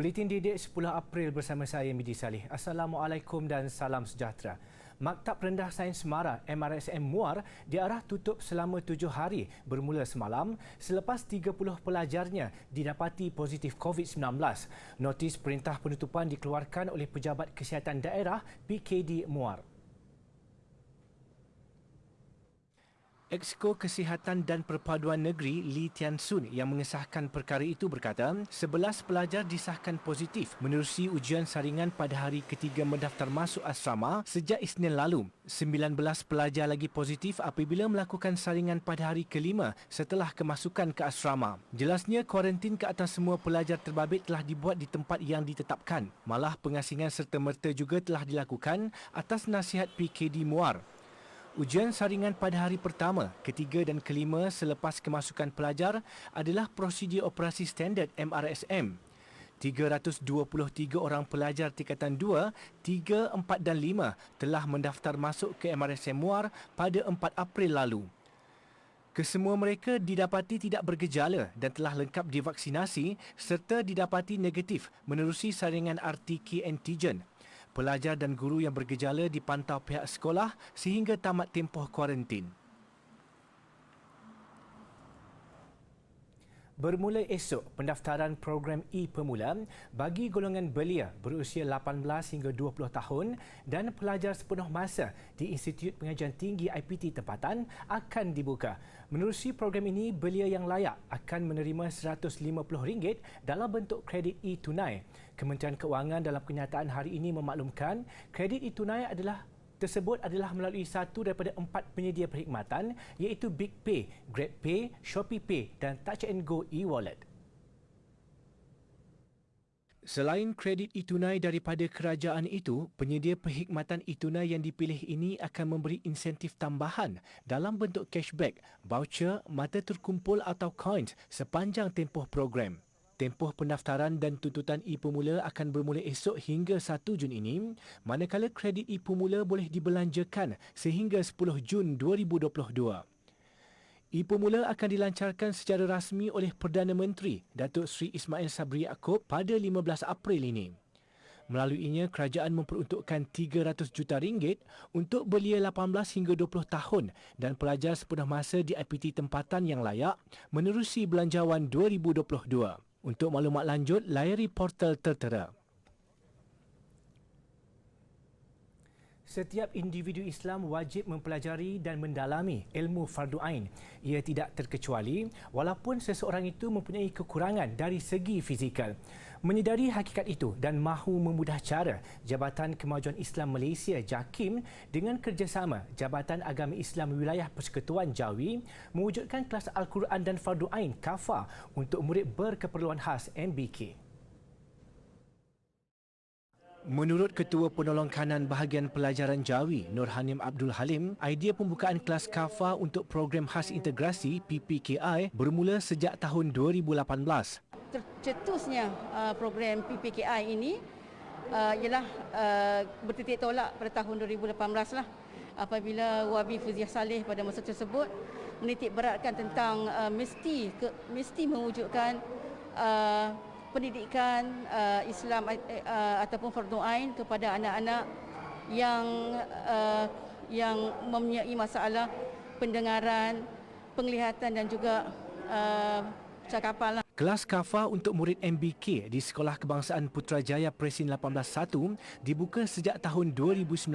Buletin Didik 10 April bersama saya Midi Salih. Assalamualaikum dan salam sejahtera. Maktab Rendah Sains Semara MRSM Muar diarah tutup selama 7 hari bermula semalam selepas 30 pelajarnya didapati positif COVID-19. Notis perintah penutupan dikeluarkan oleh Pejabat Kesihatan Daerah PKD Muar. Exco Kesihatan dan Perpaduan Negeri Lee Tian Sun yang mengesahkan perkara itu berkata 11 pelajar disahkan positif menerusi ujian saringan pada hari ketiga mendaftar masuk asrama sejak Isnin lalu. 19 pelajar lagi positif apabila melakukan saringan pada hari kelima setelah kemasukan ke asrama. Jelasnya kuarantin ke atas semua pelajar terbabit telah dibuat di tempat yang ditetapkan. Malah pengasingan serta-merta juga telah dilakukan atas nasihat PKD Muar. Ujian saringan pada hari pertama, ketiga dan kelima selepas kemasukan pelajar adalah prosedur operasi standard MRSM. 323 orang pelajar tingkatan 2, 3, 4 dan 5 telah mendaftar masuk ke MRSM Muar pada 4 April lalu. Kesemua mereka didapati tidak bergejala dan telah lengkap divaksinasi serta didapati negatif menerusi saringan RT-K antigen. Pelajar dan guru yang bergejala dipantau pihak sekolah sehingga tamat tempoh kuarantin. Bermula esok, pendaftaran program E-Pemula bagi golongan belia berusia 18 hingga 20 tahun dan pelajar sepenuh masa di Institut Pengajian Tinggi IPT tempatan akan dibuka. Menerusi program ini, belia yang layak akan menerima RM150 dalam bentuk kredit e-tunai. Kementerian Keuangan dalam kenyataan hari ini memaklumkan kredit e-tunai tersebut adalah melalui satu daripada 4 penyedia perkhidmatan iaitu BigPay, GrabPay, ShopeePay dan Touch and Go e-wallet. Selain kredit e-tunai daripada kerajaan itu, penyedia perkhidmatan e-tunai yang dipilih ini akan memberi insentif tambahan dalam bentuk cashback, voucher, mata terkumpul atau coins sepanjang tempoh program. Tempoh pendaftaran dan tuntutan e-Pemula akan bermula esok hingga 1 Jun ini, manakala kredit e-Pemula boleh dibelanjakan sehingga 10 Jun 2022. E-Pemula akan dilancarkan secara rasmi oleh Perdana Menteri Datuk Seri Ismail Sabri Yaakob pada 15 April ini. Melaluinya, kerajaan memperuntukkan RM300 juta untuk belia 18 hingga 20 tahun dan pelajar sepenuh masa di IPT tempatan yang layak menerusi Belanjawan 2022. Untuk maklumat lanjut, layari portal tertera. Setiap individu Islam wajib mempelajari dan mendalami ilmu fardu ain. Ia tidak terkecuali walaupun seseorang itu mempunyai kekurangan dari segi fizikal. Menyedari hakikat itu dan mahu memudah cara, Jabatan Kemajuan Islam Malaysia JAKIM dengan kerjasama Jabatan Agama Islam Wilayah Persekutuan Jawi mewujudkan kelas Al-Quran dan Fardu Ain Kafa untuk murid berkeperluan khas MBK. Menurut Ketua Penolong Kanan Bahagian Pelajaran Jawi, Nur Hanim Abdul Halim, idea pembukaan kelas KAFA untuk program khas integrasi PPKI bermula sejak tahun 2018. Tercetusnya program PPKI ini ialah bertitik tolak pada tahun 2018 lah, apabila Wabi Fuziah Saleh pada masa tersebut menitik beratkan tentang mesti mewujudkan pendidikan Islam ataupun fardu ain kepada anak-anak yang mempunyai masalah pendengaran, penglihatan dan juga cakapan. Kelas KAFA untuk murid MBK di Sekolah Kebangsaan Putrajaya Presin 18-1 dibuka sejak tahun 2019.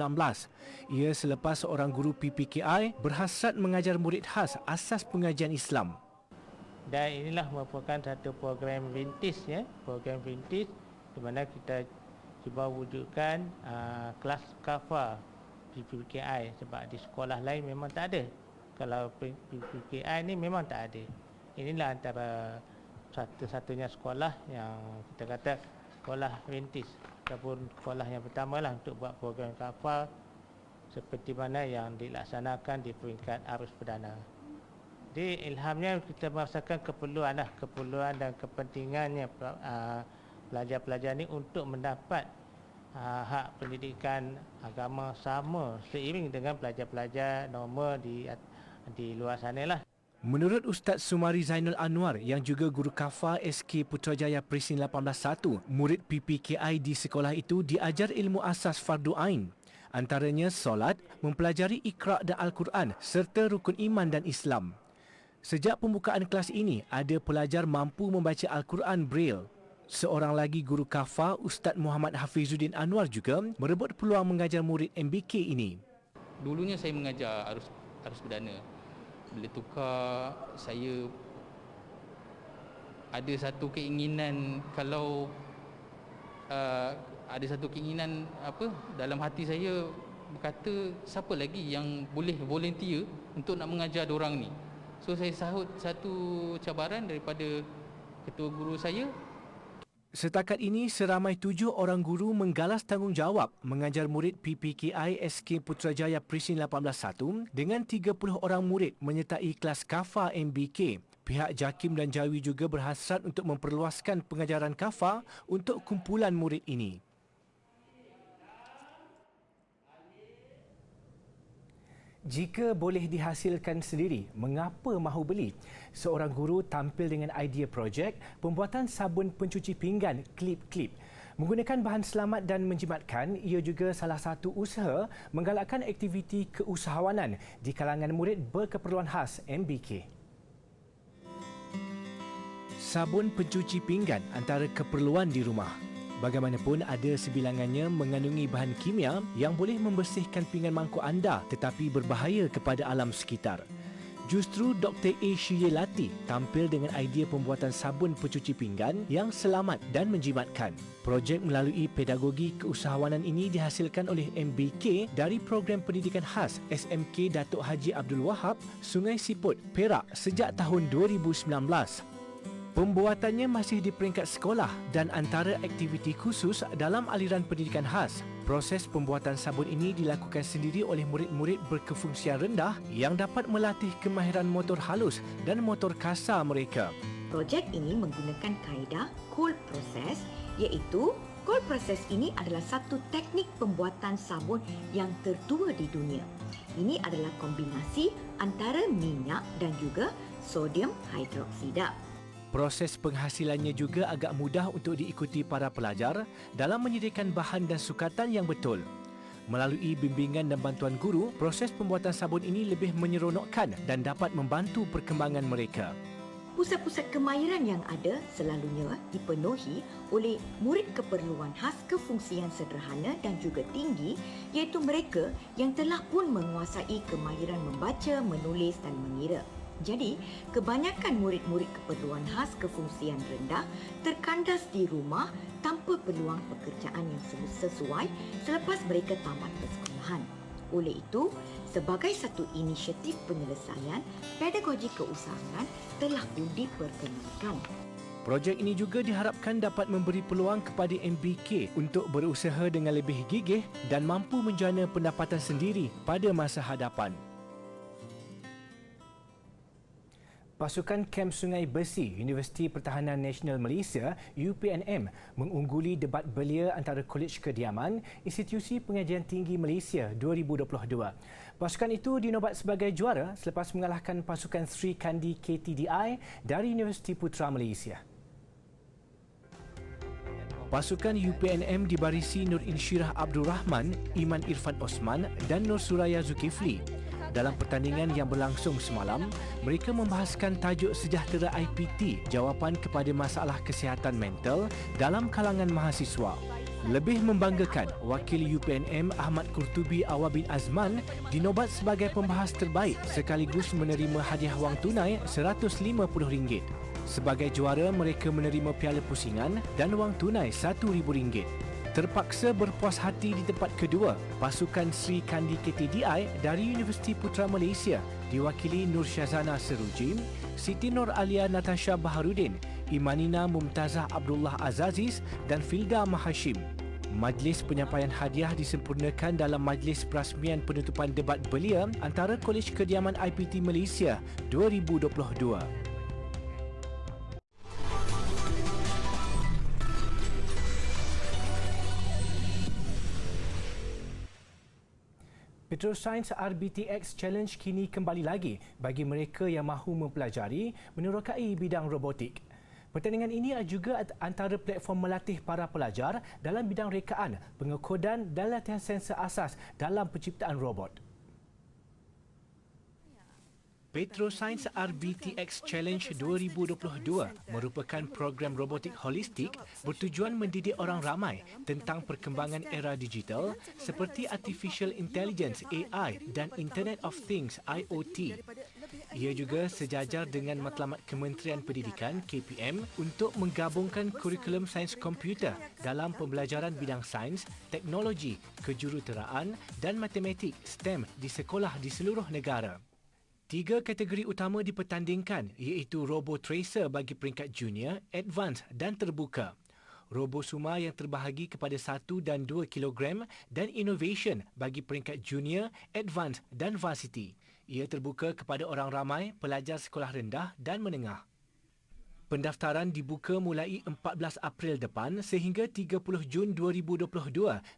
Ia selepas seorang guru PPKI berhasrat mengajar murid khas asas pengajian Islam. Dan inilah merupakan satu program rintis, program rintis di mana kita cuba wujudkan kelas KAFA PPKI, sebab di sekolah lain memang tak ada. Kalau PPKI ni memang tak ada. Inilah antara satu-satunya sekolah yang kita kata sekolah rintis ataupun sekolah yang pertama lah untuk buat program KAFA seperti mana yang dilaksanakan di peringkat arus perdana. Jadi ilhamnya kita merasakan keperluan dan kepentingannya pelajar-pelajar ini untuk mendapat hak pendidikan agama sama seiring dengan pelajar-pelajar normal di luar sana lah. Menurut Ustaz Sumari Zainul Anwar yang juga guru kafa SK Putrajaya Presin 181, murid PPKI di sekolah itu diajar ilmu asas fardu ain. Antaranya solat, mempelajari Iqra' dan Al-Quran serta rukun iman dan Islam. Sejak pembukaan kelas ini, ada pelajar mampu membaca Al-Quran Braille. Seorang lagi guru kafa, Ustaz Muhammad Hafizuddin Anwar juga merebut peluang mengajar murid MBK ini. Dulunya saya mengajar arus perdana. Bila tukar, saya ada satu keinginan dalam hati saya berkata siapa lagi yang boleh volunteer untuk nak mengajar diorang ni. So saya sahut satu cabaran daripada ketua guru saya. Setakat ini, seramai 7 orang guru menggalas tanggungjawab mengajar murid PPKI SK Putrajaya Presin 181 dengan 30 orang murid menyertai kelas kafa MBK. Pihak JAKIM dan JAWI juga berhasrat untuk memperluaskan pengajaran kafa untuk kumpulan murid ini. Jika boleh dihasilkan sendiri, mengapa mahu beli? Seorang guru tampil dengan idea projek pembuatan sabun pencuci pinggan klip-klip. Menggunakan bahan selamat dan menjimatkan, ia juga salah satu usaha menggalakkan aktiviti keusahawanan di kalangan murid berkeperluan khas MBK. Sabun pencuci pinggan antara keperluan di rumah. Bagaimanapun, ada sebilangannya mengandungi bahan kimia yang boleh membersihkan pinggan mangkuk anda tetapi berbahaya kepada alam sekitar. Justru Dr. A. Syiyelati tampil dengan idea pembuatan sabun pencuci pinggan yang selamat dan menjimatkan. Projek melalui pedagogi keusahawanan ini dihasilkan oleh MBK dari Program Pendidikan Khas SMK Datuk Haji Abdul Wahab, Sungai Siput, Perak sejak tahun 2019. Pembuatannya masih di peringkat sekolah dan antara aktiviti khusus dalam aliran pendidikan khas. Proses pembuatan sabun ini dilakukan sendiri oleh murid-murid berkefungsian rendah yang dapat melatih kemahiran motor halus dan motor kasar mereka. Projek ini menggunakan kaedah cold process, iaitu cold process ini adalah satu teknik pembuatan sabun yang tertua di dunia. Ini adalah kombinasi antara minyak dan juga sodium hidroksida. Proses penghasilannya juga agak mudah untuk diikuti para pelajar dalam menyediakan bahan dan sukatan yang betul. Melalui bimbingan dan bantuan guru, proses pembuatan sabun ini lebih menyeronokkan dan dapat membantu perkembangan mereka. Pusat-pusat kemahiran yang ada selalunya dipenuhi oleh murid keperluan khas kefungsian sederhana dan juga tinggi, iaitu mereka yang telah pun menguasai kemahiran membaca, menulis dan mengira. Jadi, kebanyakan murid-murid keperluan khas kefungsian rendah terkandas di rumah tanpa peluang pekerjaan yang sesuai selepas mereka tamat persekolahan. Oleh itu, sebagai satu inisiatif penyelesaian, pedagogi keusahawanan telah pun diperkenalkan. Projek ini juga diharapkan dapat memberi peluang kepada MBK untuk berusaha dengan lebih gigih dan mampu menjana pendapatan sendiri pada masa hadapan. Pasukan Kem Sungai Besi Universiti Pertahanan Nasional Malaysia UPNM mengungguli debat belia antara Kolej Kediaman Institusi Pengajian Tinggi Malaysia 2022. Pasukan itu dinobat sebagai juara selepas mengalahkan pasukan Sri Kandi KTDI dari Universiti Putra Malaysia. Pasukan UPNM dibarisi Nur Insyirah Abdul Rahman, Iman Irfan Osman dan Nur Suraya Zulkifli. Dalam pertandingan yang berlangsung semalam, mereka membahaskan tajuk sejahtera IPT, jawapan kepada masalah kesihatan mental dalam kalangan mahasiswa. Lebih membanggakan, wakil UPNM Ahmad Qurtubi Awar bin Azman dinobat sebagai pembahas terbaik sekaligus menerima hadiah wang tunai RM150. Sebagai juara, mereka menerima piala pusingan dan wang tunai RM1,000. Terpaksa berpuas hati di tempat kedua, pasukan Sri Kandi KTDI dari Universiti Putra Malaysia diwakili Nur Syazana Seruji, Siti Nur Alia Natasha Baharudin, Imanina Mumtazah Abdullah Azaziz dan Filda Mahashim. Majlis penyampaian hadiah disempurnakan dalam majlis perasmian penutupan debat belia antara Kolej Kediaman IPT Malaysia 2022. Petroscience RBTX Challenge kini kembali lagi bagi mereka yang mahu mempelajari menerokai bidang robotik. Pertandingan ini juga antara platform melatih para pelajar dalam bidang rekaan, pengekodan dan latihan sensor asas dalam penciptaan robot. Petroscience RBTX Challenge 2022 merupakan program robotik holistik bertujuan mendidik orang ramai tentang perkembangan era digital seperti Artificial Intelligence AI dan Internet of Things IoT. Ia juga sejajar dengan matlamat Kementerian Pendidikan KPM untuk menggabungkan kurikulum sains komputer dalam pembelajaran bidang sains, teknologi, kejuruteraan dan matematik STEM di sekolah di seluruh negara. 3 kategori utama dipertandingkan iaitu Robo Tracer bagi peringkat junior, advanced dan terbuka. Robo Suma yang terbahagi kepada 1 dan 2 kilogram dan Innovation bagi peringkat junior, advanced dan varsity. Ia terbuka kepada orang ramai, pelajar sekolah rendah dan menengah. Pendaftaran dibuka mulai 14 April depan sehingga 30 Jun 2022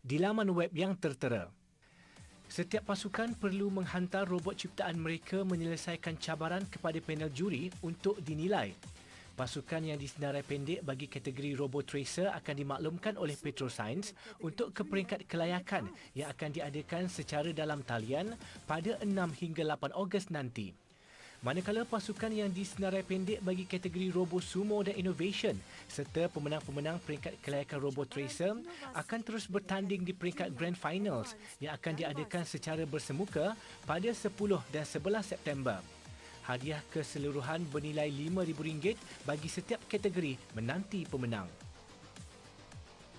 di laman web yang tertera. Setiap pasukan perlu menghantar robot ciptaan mereka menyelesaikan cabaran kepada panel juri untuk dinilai. Pasukan yang disenarai pendek bagi kategori Robo Tracer akan dimaklumkan oleh Petroscience untuk ke peringkat kelayakan yang akan diadakan secara dalam talian pada 6 hingga 8 Ogos nanti. Manakala pasukan yang disenarai pendek bagi kategori Robo Sumo dan Innovation serta pemenang-pemenang peringkat kelayakan Robo Tracer akan terus bertanding di peringkat Grand Finals yang akan diadakan secara bersemuka pada 10 dan 11 September. Hadiah keseluruhan bernilai RM5,000 bagi setiap kategori menanti pemenang.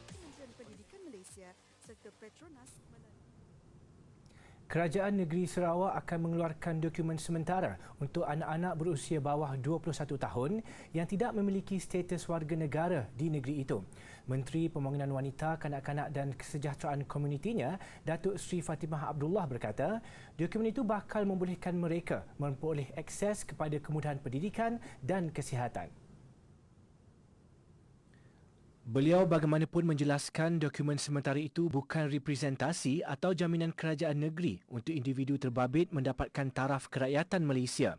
Kementerian Pendidikan Malaysia serta Petronas Kerajaan Negeri Sarawak akan mengeluarkan dokumen sementara untuk anak-anak berusia bawah 21 tahun yang tidak memiliki status warga negara di negeri itu. Menteri Pembangunan Wanita, Kanak-kanak dan Kesejahteraan Komunitinya, Datuk Seri Fatimah Abdullah berkata, dokumen itu bakal membolehkan mereka memperoleh akses kepada kemudahan pendidikan dan kesihatan. Beliau bagaimanapun menjelaskan dokumen sementara itu bukan representasi atau jaminan kerajaan negeri untuk individu terbabit mendapatkan taraf kerakyatan Malaysia.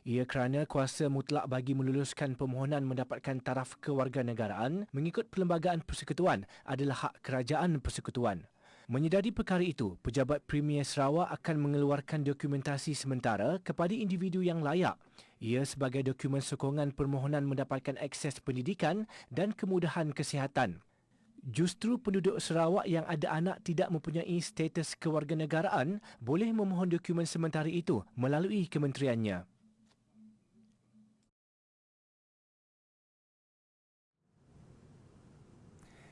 Ia kerana kuasa mutlak bagi meluluskan permohonan mendapatkan taraf kewarganegaraan mengikut Perlembagaan Persekutuan adalah hak kerajaan persekutuan. Menyedari perkara itu, Pejabat Premier Sarawak akan mengeluarkan dokumentasi sementara kepada individu yang layak. Ia sebagai dokumen sokongan permohonan mendapatkan akses pendidikan dan kemudahan kesihatan. Justru penduduk Sarawak yang ada anak tidak mempunyai status kewarganegaraan boleh memohon dokumen sementara itu melalui kementeriannya.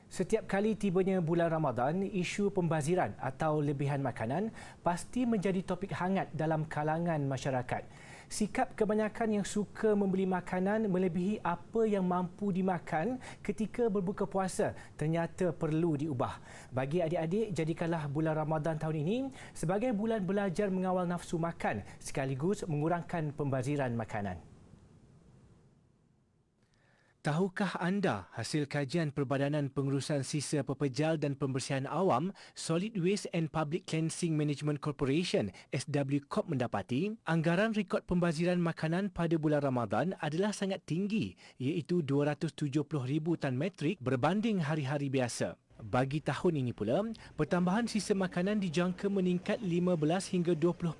Setiap kali tibanya bulan Ramadan, isu pembaziran atau lebihan makanan pasti menjadi topik hangat dalam kalangan masyarakat. Sikap kebanyakan yang suka membeli makanan melebihi apa yang mampu dimakan ketika berbuka puasa ternyata perlu diubah. Bagi adik-adik, jadikanlah bulan Ramadan tahun ini sebagai bulan belajar mengawal nafsu makan sekaligus mengurangkan pembaziran makanan. Tahukah anda hasil kajian Perbadanan Pengurusan Sisa Pepejal dan Pembersihan Awam Solid Waste and Public Cleansing Management Corporation SWCOP mendapati anggaran rekod pembaziran makanan pada bulan Ramadan adalah sangat tinggi iaitu 270,000 tan metrik berbanding hari-hari biasa. Bagi tahun ini pula, pertambahan sisa makanan dijangka meningkat 15 hingga 20%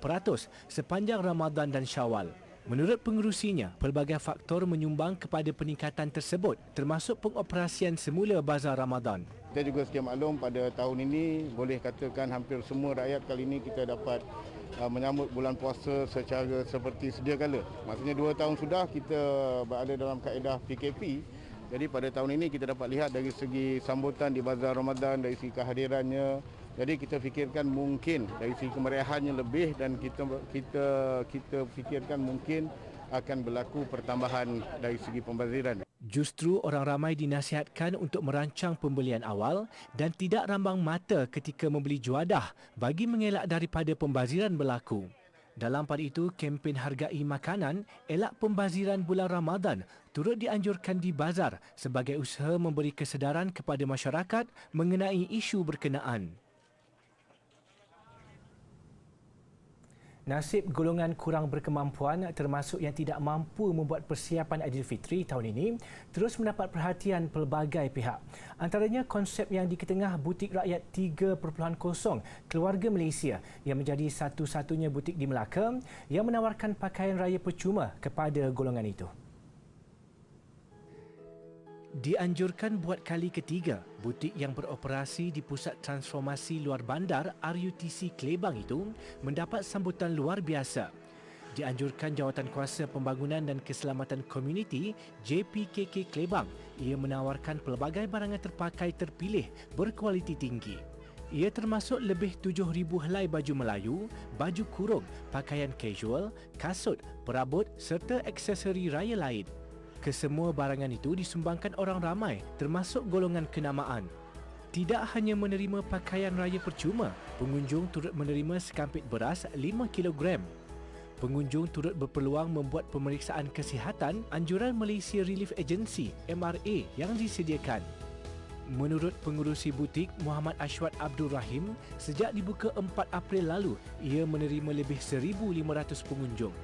sepanjang Ramadan dan Syawal. Menurut pengerusinya, pelbagai faktor menyumbang kepada peningkatan tersebut termasuk pengoperasian semula bazar Ramadan. Kita juga sedia maklum pada tahun ini boleh katakan hampir semua rakyat kali ini kita dapat menyambut bulan puasa secara seperti sedia kala. Maksudnya 2 tahun sudah kita berada dalam kaedah PKP. Jadi pada tahun ini kita dapat lihat dari segi sambutan di bazar Ramadan, dari segi kehadirannya. Jadi kita fikirkan mungkin dari segi kemeriahannya lebih dan kita fikirkan mungkin akan berlaku pertambahan dari segi pembaziran. Justru orang ramai dinasihatkan untuk merancang pembelian awal dan tidak rambang mata ketika membeli juadah bagi mengelak daripada pembaziran berlaku. Dalam pada itu, kempen Hargai Makanan elak pembaziran bulan Ramadan turut dianjurkan di bazar sebagai usaha memberi kesedaran kepada masyarakat mengenai isu berkenaan. Nasib golongan kurang berkemampuan termasuk yang tidak mampu membuat persiapan Aidilfitri tahun ini terus mendapat perhatian pelbagai pihak. Antaranya konsep yang diketengah Butik Rakyat 3.0 Keluarga Malaysia yang menjadi satu-satunya butik di Melaka yang menawarkan pakaian raya percuma kepada golongan itu. Dianjurkan buat kali ketiga, butik yang beroperasi di Pusat Transformasi Luar Bandar RUTC Klebang itu mendapat sambutan luar biasa. Dianjurkan Jawatankuasa Pembangunan dan Keselamatan Komuniti JPKK Klebang, ia menawarkan pelbagai barangan terpakai terpilih berkualiti tinggi. Ia termasuk lebih 7,000 helai baju Melayu, baju kurung, pakaian casual, kasut, perabot serta aksesori raya lain. Kesemua barangan itu disumbangkan orang ramai termasuk golongan kenamaan. Tidak hanya menerima pakaian raya percuma, pengunjung turut menerima sekampit beras 5 kg. Pengunjung turut berpeluang membuat pemeriksaan kesihatan anjuran Malaysia Relief Agency MRA yang disediakan. Menurut pengurusi butik Muhammad Ashwat Abdul Rahim, sejak dibuka 4 April lalu, ia menerima lebih 1,500 pengunjung.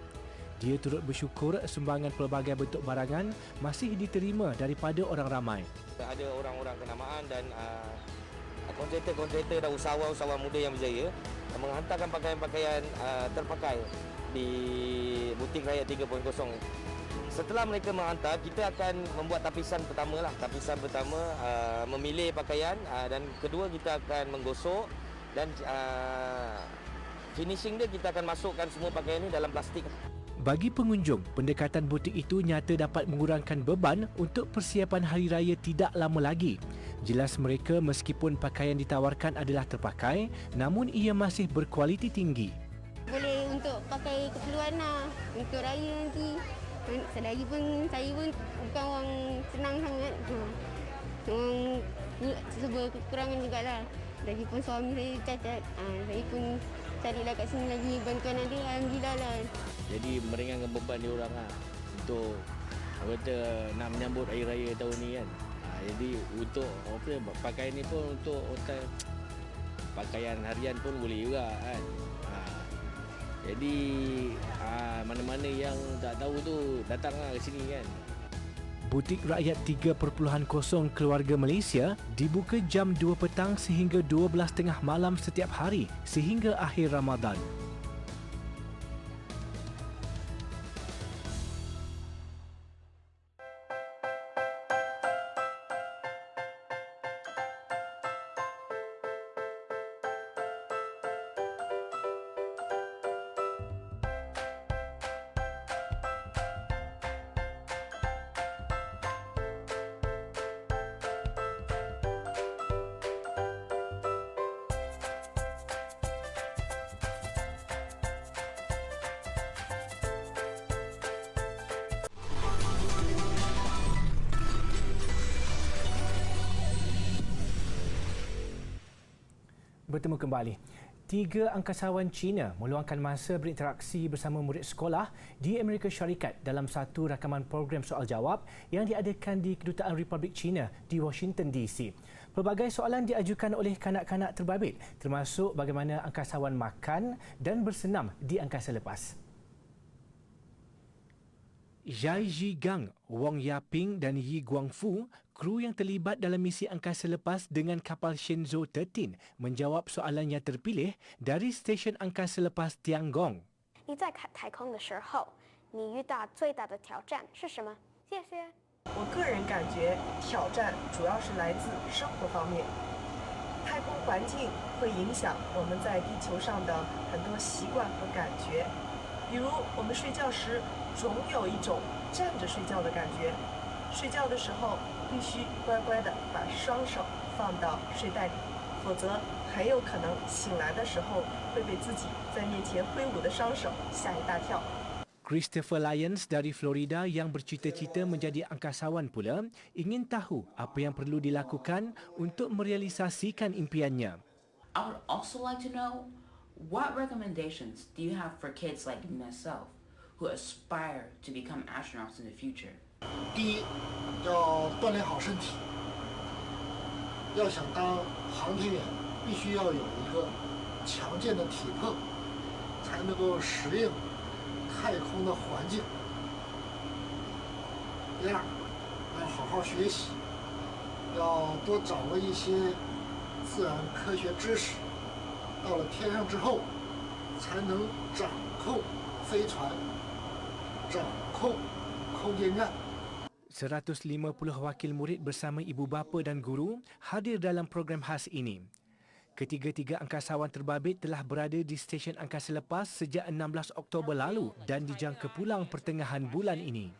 Dia turut bersyukur sumbangan pelbagai bentuk barangan masih diterima daripada orang ramai. Ada orang-orang kenamaan dan kontraktor-kontraktor dan usahawan-usahawan muda yang berjaya menghantarkan pakaian-pakaian terpakai di Butik Rakyat 3.0. Setelah mereka menghantar, kita akan membuat tapisan pertama lah. Tapisan pertama memilih pakaian dan kedua kita akan menggosok dan finishing dia kita akan masukkan semua pakaian ini dalam plastik. Bagi pengunjung, pendekatan butik itu nyata dapat mengurangkan beban untuk persiapan hari raya tidak lama lagi. Jelas mereka meskipun pakaian ditawarkan adalah terpakai, namun ia masih berkualiti tinggi. Boleh untuk pakai keperluan lah, untuk raya nanti. Selagi pun saya pun bukan orang senang sangat. Serba kekurangan jugalah. Lagipun suami saya cacat, saya pun carilah kat sini lagi bantuan ada, alhamdulillah lah. Jadi meringankan beban dia orang lah untuk nak menyambut hari raya tahun ni kan. Jadi untuk pakaian ni pun untuk pakaian harian pun boleh juga kan. Jadi mana-mana yang tak tahu tu datanglah ke sini kan. Butik Rakyat 3.0 Keluarga Malaysia dibuka jam 2 petang sehingga 12.30 malam setiap hari sehingga akhir Ramadan. Bertemu kembali. 3 angkasawan Cina meluangkan masa berinteraksi bersama murid sekolah di Amerika Syarikat dalam satu rakaman program soal-jawab yang diadakan di Kedutaan Republik China di Washington DC. Pelbagai soalan diajukan oleh kanak-kanak terbabit termasuk bagaimana angkasawan makan dan bersenam di angkasa lepas. Zhai Zhigang, Wong Yaping dan Yi Guangfu, kru yang terlibat dalam misi angkasa lepas dengan kapal Shenzhou 13, menjawab soalan yang terpilih dari stesen angkasa lepas Tiangong. 你在太空的时候，你遇到最大的挑战是什么？谢谢。我个人感觉挑战主要是来自生活方面。太空环境会影响我们在地球上的很多习惯和感觉，比如我们睡觉时总有一种站着睡觉的感觉，睡觉的时候必须乖乖地把双手放到睡袋里，否则很有可能醒来的时候会被自己在面前挥舞的双手吓一大跳。 Christopher Lyons dari Florida yang bercita-cita menjadi angkasawan pula ingin tahu apa yang perlu dilakukan untuk merealisasikan impiannya. I would also like to know what recommendations do you have for kids like myself who aspire to become astronauts in the future? 第一，要锻炼好身体。要想当航天员，必须要有一个强健的体魄，才才能够适应太空的环境。第二，要好好学习，要多掌握一些自然科学知识。到了天上之后，才能掌控飞船，掌控空间站。 150 wakil murid bersama ibu bapa dan guru hadir dalam program khas ini. Ketiga-tiga angkasawan terbabit telah berada di stesen angkasa lepas sejak 16 Oktober lalu dan dijangka pulang pertengahan bulan ini.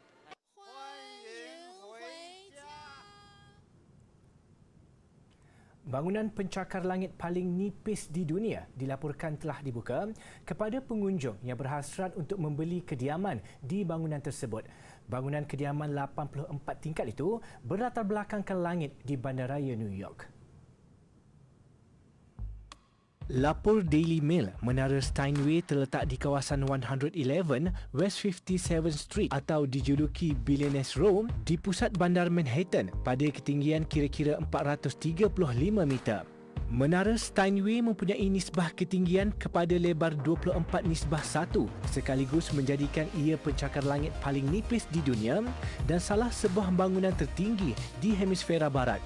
Bangunan pencakar langit paling nipis di dunia dilaporkan telah dibuka kepada pengunjung yang berhasrat untuk membeli kediaman di bangunan tersebut. Bangunan kediaman 84 tingkat itu berlatar belakangkan langit di Bandaraya New York. Lapor Daily Mail, Menara Steinway terletak di kawasan 111 West 57th Street atau dijuluki Billionaires Row di pusat bandar Manhattan pada ketinggian kira-kira 435 meter. Menara Steinway mempunyai nisbah ketinggian kepada lebar 24:1 sekaligus menjadikan ia pencakar langit paling nipis di dunia dan salah sebuah bangunan tertinggi di hemisfera barat.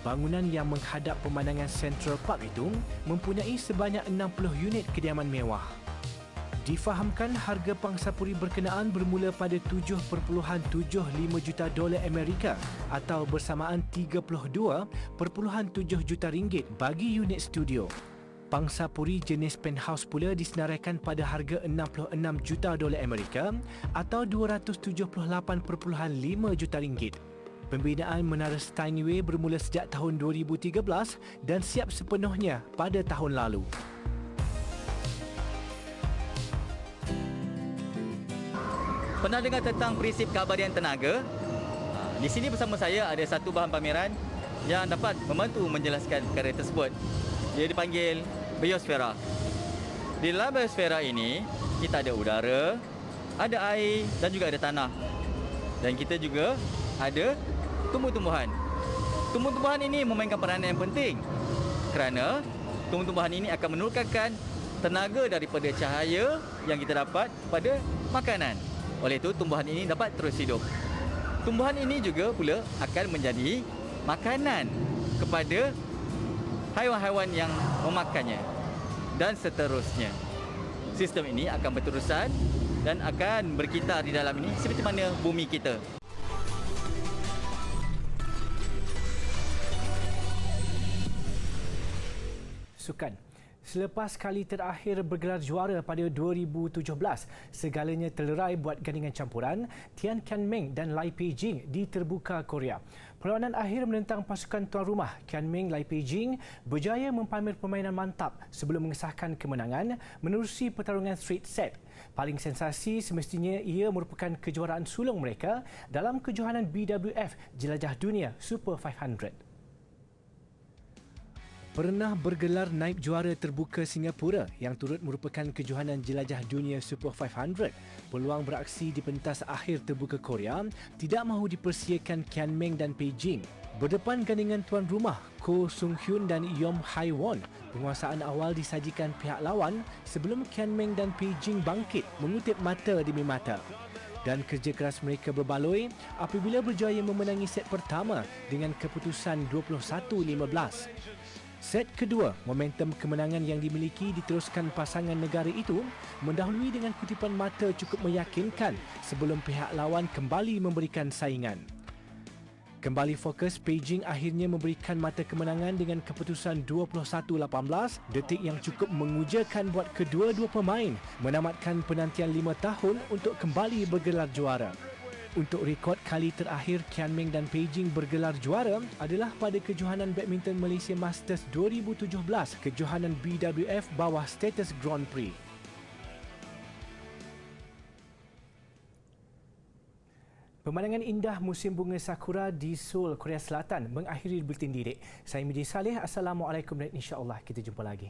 Bangunan yang menghadap pemandangan Central Park itu mempunyai sebanyak 60 unit kediaman mewah. Difahamkan harga pangsapuri berkenaan bermula pada $7.75 juta Amerika atau bersamaan 32.7 juta ringgit bagi unit studio. Pangsapuri jenis penthouse pula disenaraikan pada harga $66 juta Amerika atau 278.5 juta ringgit. Pembinaan Menara Steinway bermula sejak tahun 2013 dan siap sepenuhnya pada tahun lalu. Pernah dengar tentang prinsip keabadian tenaga? Di sini bersama saya ada satu bahan pameran yang dapat membantu menjelaskan perkara tersebut. Dia dipanggil biosfera. Di dalam biosfera ini, kita ada udara, ada air dan juga ada tanah. Dan kita juga ada tumbuh-tumbuhan. Tumbuh-tumbuhan ini memainkan peranan yang penting kerana tumbuh-tumbuhan ini akan menurunkan tenaga daripada cahaya yang kita dapat kepada makanan. Oleh itu, tumbuhan ini dapat terus hidup. Tumbuhan ini juga pula akan menjadi makanan kepada haiwan-haiwan yang memakannya dan seterusnya. Sistem ini akan berterusan dan akan berkitar di dalam ini seperti mana bumi kita. Sukan. Selepas kali terakhir bergelar juara pada 2017, segalanya terlerai buat gandingan campuran Tian Kianmeng dan Lai Peijing di Terbuka Korea. Perlawanan akhir menentang pasukan tuan rumah Kianmeng Lai Peijing berjaya mempamer permainan mantap sebelum mengesahkan kemenangan menerusi pertarungan straight set. Paling sensasi semestinya ia merupakan kejuaraan sulung mereka dalam kejohanan BWF Jelajah Dunia Super 500. Pernah bergelar naib juara terbuka Singapura yang turut merupakan kejohanan jelajah dunia Super 500. Peluang beraksi di pentas akhir terbuka Korea tidak mahu dipersiakan Kianmeng dan Peijing. Berdepan gandingan tuan rumah Ko Sung Hyun dan Yom Hai Won, penguasaan awal disajikan pihak lawan sebelum Kianmeng dan Peijing bangkit mengutip mata demi mata. Dan kerja keras mereka berbaloi apabila berjaya memenangi set pertama dengan keputusan 21-15. Set kedua, momentum kemenangan yang dimiliki diteruskan pasangan negara itu mendahului dengan kutipan mata cukup meyakinkan sebelum pihak lawan kembali memberikan saingan. Kembali fokus, Peijing akhirnya memberikan mata kemenangan dengan keputusan 21-18, detik yang cukup mengujakan buat kedua-dua pemain menamatkan penantian 5 tahun untuk kembali bergelar juara. Untuk rekod kali terakhir Kianmeng dan Peijing bergelar juara adalah pada kejohanan badminton Malaysia Masters 2017, kejohanan BWF bawah status Grand Prix. Pemandangan indah musim bunga sakura di Seoul, Korea Selatan mengakhiri buletin Didik. Saya Midi Saleh. Assalamualaikum dan insya-Allah kita jumpa lagi.